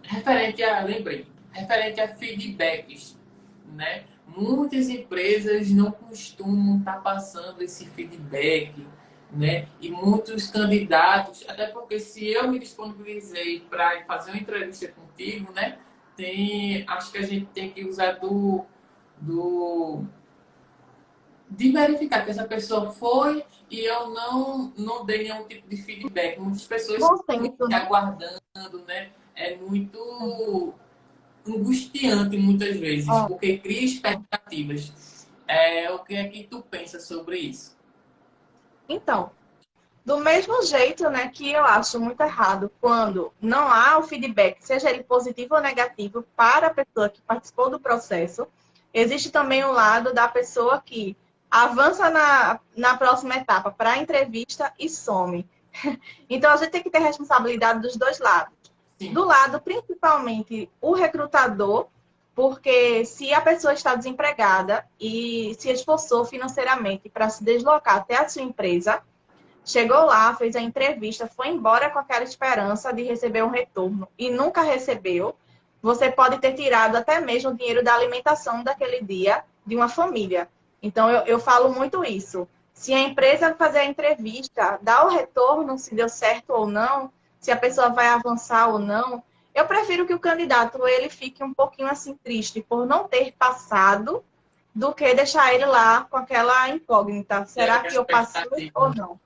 referente a feedbacks, né? Muitas empresas não costumam estar passando esse feedback, né? E muitos candidatos, até porque se eu me disponibilizei para fazer uma entrevista contigo, né? Acho que a gente tem que usar de verificar que essa pessoa foi e eu não dei nenhum tipo de feedback. Muitas pessoas estão aguardando, né? É muito angustiante muitas vezes, porque cria expectativas. O que é que tu pensa sobre isso? Então, Do mesmo jeito, né, que eu acho muito errado quando não há o feedback, seja ele positivo ou negativo, para a pessoa que participou do processo, existe também o lado da pessoa que avança na próxima etapa para a entrevista e some. Então, a gente tem que ter responsabilidade dos dois lados. Sim, Do lado, principalmente, o recrutador, porque se a pessoa está desempregada e se esforçou financeiramente para se deslocar até a sua empresa, chegou lá, fez a entrevista, foi embora com aquela esperança de receber um retorno e nunca recebeu, você pode ter tirado até mesmo o dinheiro da alimentação daquele dia de uma família. Então, eu falo muito isso. Se a empresa fazer a entrevista, dá o retorno, se deu certo ou não, se a pessoa vai avançar ou não, eu prefiro que o candidato ele fique um pouquinho assim triste por não ter passado do que deixar ele lá com aquela incógnita. gera Será aquela que eu passei expectativa, ou né? não?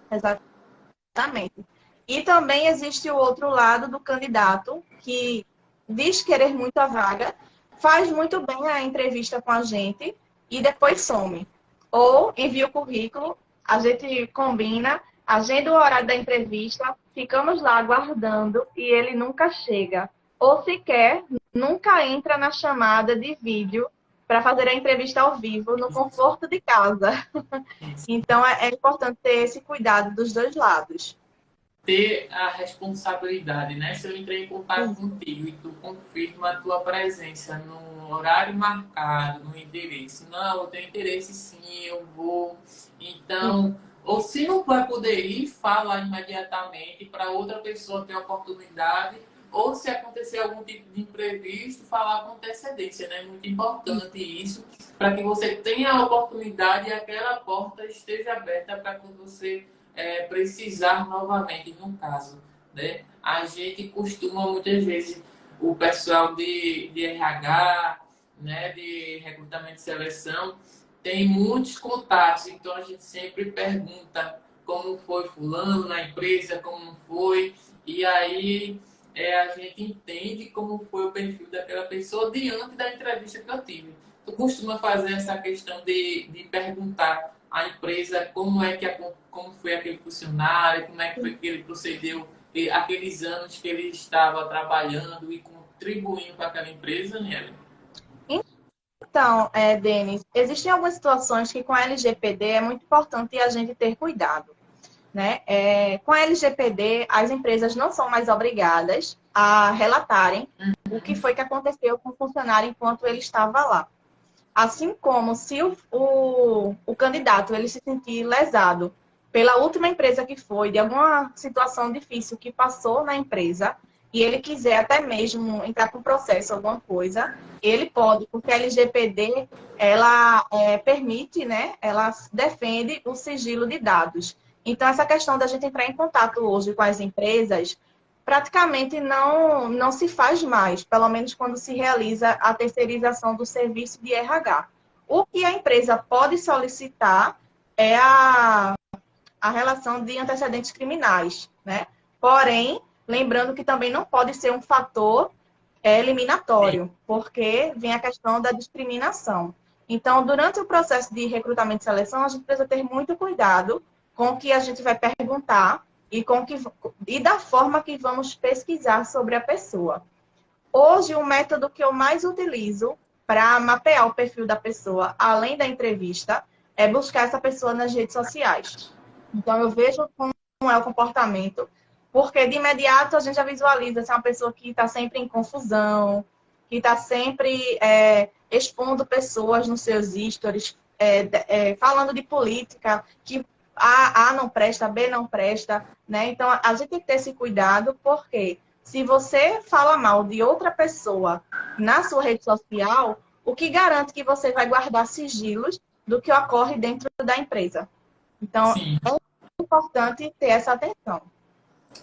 Exatamente. E também existe o outro lado do candidato que diz querer muito a vaga, faz muito bem a entrevista com a gente e depois some. Ou envia o currículo, a gente combina, agenda o horário da entrevista, ficamos lá aguardando e ele nunca chega. Ou sequer nunca entra na chamada de vídeo para fazer a entrevista ao vivo no conforto de casa. Então, é importante ter esse cuidado dos dois lados. Ter a responsabilidade, né? Se eu entrei em contato Isso. contigo e tu confirma a tua presença no horário marcado, no endereço, não, eu tenho interesse sim, eu vou. Então, ou se não vai poder ir, fala imediatamente para outra pessoa ter a oportunidade, ou se acontecer algum tipo de imprevisto, falar com antecedência, né? Muito importante isso, para que você tenha a oportunidade e aquela porta esteja aberta para quando você precisar novamente, no caso, né? A gente costuma muitas vezes, o pessoal de RH, né, de recrutamento e seleção, tem muitos contatos, então a gente sempre pergunta como foi fulano na empresa, como foi, e aí a gente entende como foi o perfil daquela pessoa diante da entrevista que eu tive. Tu costuma fazer essa questão de perguntar à empresa como foi aquele funcionário, como é que foi que ele procedeu, aqueles anos que ele estava trabalhando e contribuindo para aquela empresa, né? Então, Denis, existem algumas situações que com a LGPD é muito importante a gente ter cuidado, né? Com a LGPD, as empresas não são mais obrigadas a relatarem o que foi que aconteceu com o funcionário enquanto ele estava lá. Assim como se o candidato ele se sentir lesado pela última empresa que foi, de alguma situação difícil que passou na empresa, e ele quiser até mesmo entrar com processo, alguma coisa, ele pode, porque a LGPD, ela permite, né, ela defende o sigilo de dados. Então, essa questão da gente entrar em contato hoje com as empresas, praticamente não se faz mais, pelo menos quando se realiza a terceirização do serviço de RH. O que a empresa pode solicitar é a relação de antecedentes criminais, né? Porém, lembrando que também não pode ser um fator Sim, eliminatório, porque vem a questão da discriminação. Então, durante o processo de recrutamento e seleção, a gente precisa ter muito cuidado com o que a gente vai perguntar e da forma que vamos pesquisar sobre a pessoa. Hoje, o método que eu mais utilizo para mapear o perfil da pessoa, além da entrevista, é buscar essa pessoa nas redes sociais. Então, eu vejo como é o comportamento, porque de imediato a gente já visualiza se é uma pessoa que está sempre em confusão, que está sempre expondo pessoas nos seus stories, falando de política, que A não presta, B não presta, né? Então, a gente tem que ter esse cuidado, porque se você fala mal de outra pessoa na sua rede social, o que garante que você vai guardar sigilos do que ocorre dentro da empresa? Então, sim. é importante ter essa atenção.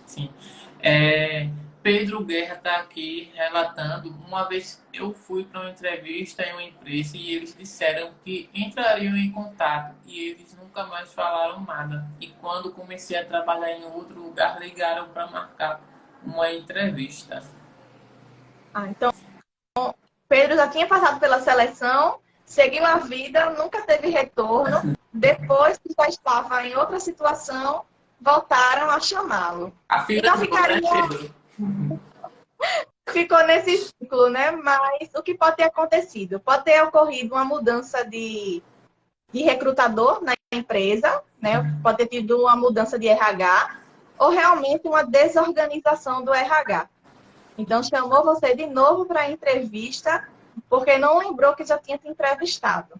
Sim. É, Pedro Guerra está aqui relatando. Uma vez eu fui para uma entrevista em uma empresa e eles disseram que entrariam em contato e eles nunca mais falaram nada. E quando comecei a trabalhar em outro lugar, ligaram para marcar uma entrevista. Então, Pedro já tinha passado pela seleção, seguiu a vida, nunca teve retorno. Depois que já estava em outra situação, voltaram a chamá-lo. A fila Então de você, ficaria, Pedro. ficou nesse ciclo, né? Mas o que pode ter acontecido? Pode ter ocorrido uma mudança de recrutador na empresa, né? Pode ter tido uma mudança de RH, ou realmente uma desorganização do RH. Então, chamou você de novo para a entrevista, porque não lembrou que já tinha te entrevistado.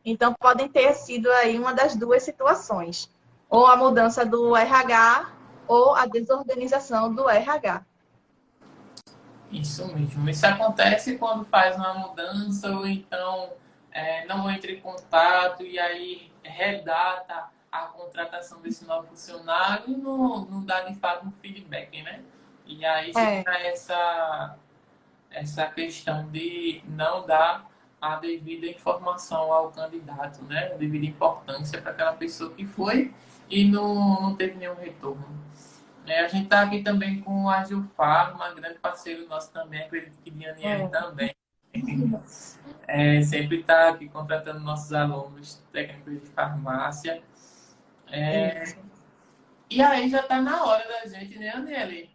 Então, podem ter sido aí uma das duas situações. Ou a mudança do RH, ou a desorganização do RH. Isso mesmo. Isso acontece quando faz uma mudança ou então não entra em contato e aí redata a contratação desse novo funcionário e não dá de fato um feedback, né? E aí fica essa questão de não dar a devida informação ao candidato, né? A devida importância para aquela pessoa que foi e não teve nenhum retorno. A gente está aqui também com a Gilfar, uma grande parceiro nosso também, acredito que Dianiele também. Sempre está aqui contratando nossos alunos técnicos de farmácia. E aí já está na hora da gente, né, Aniele?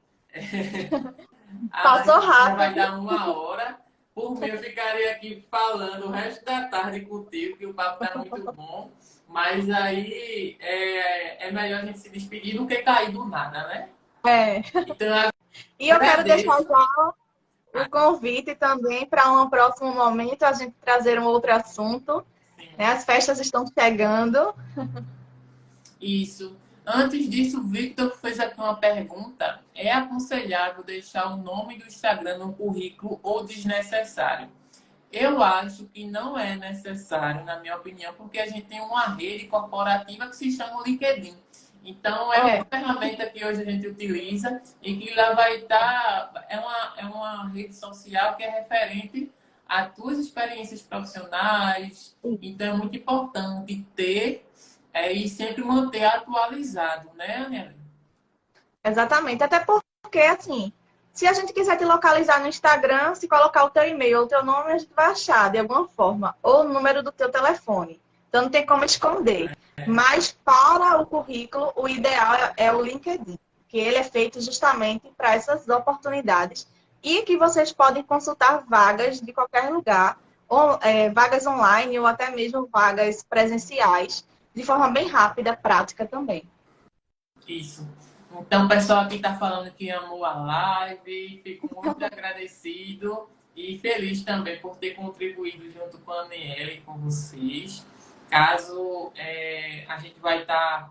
Passou Já vai rápido. dar 1 hora. Por mim, eu ficaria aqui falando o resto da tarde contigo, que o papo está muito bom. Mas aí é melhor a gente se despedir do que cair do nada, né? Então, eu E eu quero deixar agradeço. já o convite também para um próximo momento a gente trazer um outro assunto. Né? As festas estão chegando. Isso. Antes disso, o Victor fez aqui uma pergunta. É aconselhável deixar o nome do Instagram no currículo ou desnecessário? Eu acho que não é necessário, na minha opinião, porque a gente tem uma rede corporativa que se chama LinkedIn. Então, é uma ferramenta que hoje a gente utiliza e que lá vai estar... É uma rede social que é referente às tuas experiências profissionais. Então, é muito importante ter e sempre manter atualizado, né, Anela? Exatamente. Até porque, assim, se a gente quiser te localizar no Instagram, se colocar o teu e-mail ou o teu nome, a gente vai achar de alguma forma. Ou o número do teu telefone. Então, não tem como esconder. Mas para o currículo, o ideal é o LinkedIn, que ele é feito justamente para essas oportunidades. E que vocês podem consultar vagas de qualquer lugar, ou, vagas online ou até mesmo vagas presenciais, de forma bem rápida, prática também. Isso. Então, o pessoal aqui está falando que amou a live. Fico muito agradecido e feliz também por ter contribuído junto com a Aniele e com vocês. Caso a gente vai estar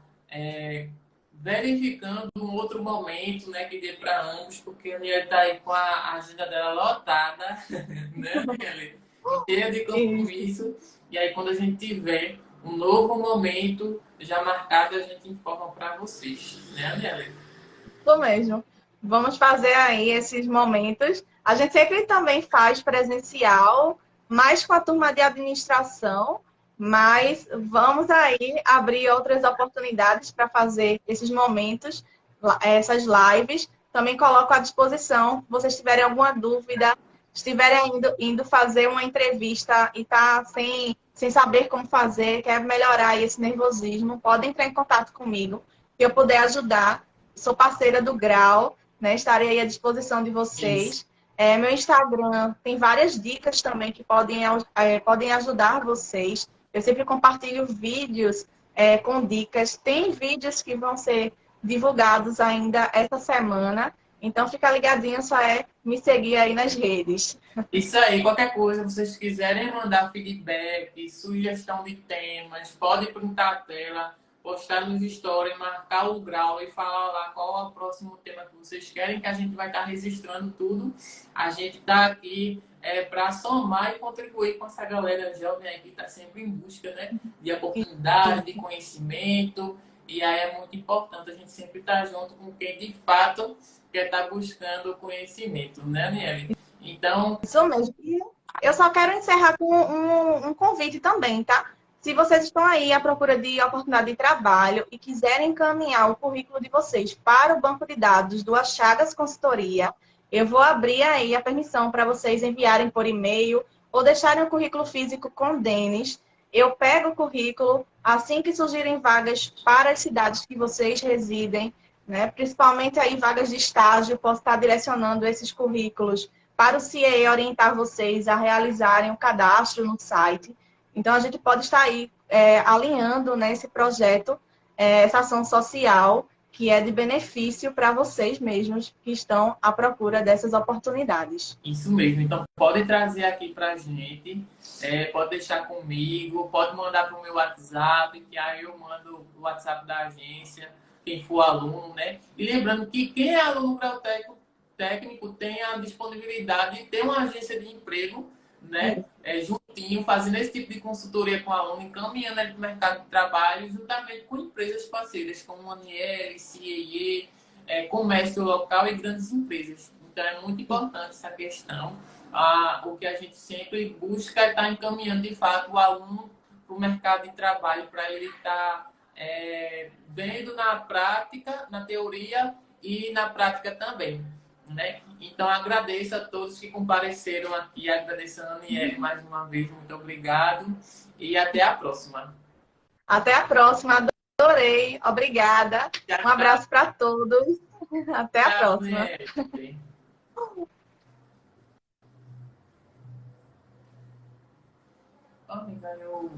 verificando um outro momento, né, que dê para ambos, porque a Aniele está aí com a agenda dela lotada, né, Aniele? Cheia de compromisso. E aí, quando a gente tiver um novo momento já marcado, a gente informa para vocês, né, Aniele? Isso mesmo. Vamos fazer aí esses momentos. A gente sempre também faz presencial, mais com a turma de administração, mas vamos aí abrir outras oportunidades para fazer esses momentos, essas lives. Também coloco à disposição, se vocês tiverem alguma dúvida, estiverem indo fazer uma entrevista e tá sem saber como fazer, quer melhorar esse nervosismo, podem entrar em contato comigo, que eu puder ajudar. Sou parceira do Grau, né? Estarei aí à disposição de vocês. Meu Instagram tem várias dicas também que podem ajudar vocês. Eu sempre compartilho vídeos com dicas. Tem vídeos que vão ser divulgados ainda essa semana. Então, fica ligadinho, só é me seguir aí nas redes. Isso aí, qualquer coisa, vocês quiserem mandar feedback, sugestão de temas, pode printar a tela, postar nos stories, marcar o Grau e falar lá qual é o próximo tema que vocês querem, que a gente vai estar registrando tudo. A gente está aqui para somar e contribuir com essa galera jovem aí que está sempre em busca, né, de oportunidade, de conhecimento. E aí é muito importante a gente sempre estar junto com quem de fato quer estar buscando conhecimento, né, Aniele? Então... Isso mesmo. E eu só quero encerrar com um convite também, tá? Se vocês estão aí à procura de oportunidade de trabalho e quiserem encaminhar o currículo de vocês para o banco de dados do Achagas Consultoria, eu vou abrir aí a permissão para vocês enviarem por e-mail ou deixarem o currículo físico com o Denis. eu pego o currículo, assim que surgirem vagas para as cidades que vocês residem, né? Principalmente aí vagas de estágio, posso estar direcionando esses currículos para o CIE orientar vocês a realizarem o cadastro no site. Então, a gente pode estar aí alinhando, né, esse projeto, essa ação social, que é de benefício para vocês mesmos que estão à procura dessas oportunidades. Isso mesmo. Então, pode trazer aqui para a gente, pode deixar comigo, pode mandar para o meu WhatsApp, que aí eu mando o WhatsApp da agência, quem for aluno, né? E lembrando que quem é aluno grau técnico tem a disponibilidade de ter uma agência de emprego, né? Juntinho, fazendo esse tipo de consultoria com o aluno, encaminhando ele para o mercado de trabalho, juntamente com empresas parceiras, como Aniele, CIE, comércio local e grandes empresas. Então, é muito importante essa questão. O que a gente sempre busca é estar encaminhando, de fato, o aluno para o mercado de trabalho, para ele estar vendo na prática, na teoria e na prática também. Né? Então, agradeço a todos que compareceram aqui, agradeço a Aniele mais uma vez, muito obrigado e até a próxima. Até a próxima, adorei, obrigada. Um abraço para todos, até a Tchau, próxima. Aniele. Oh, me ganhou.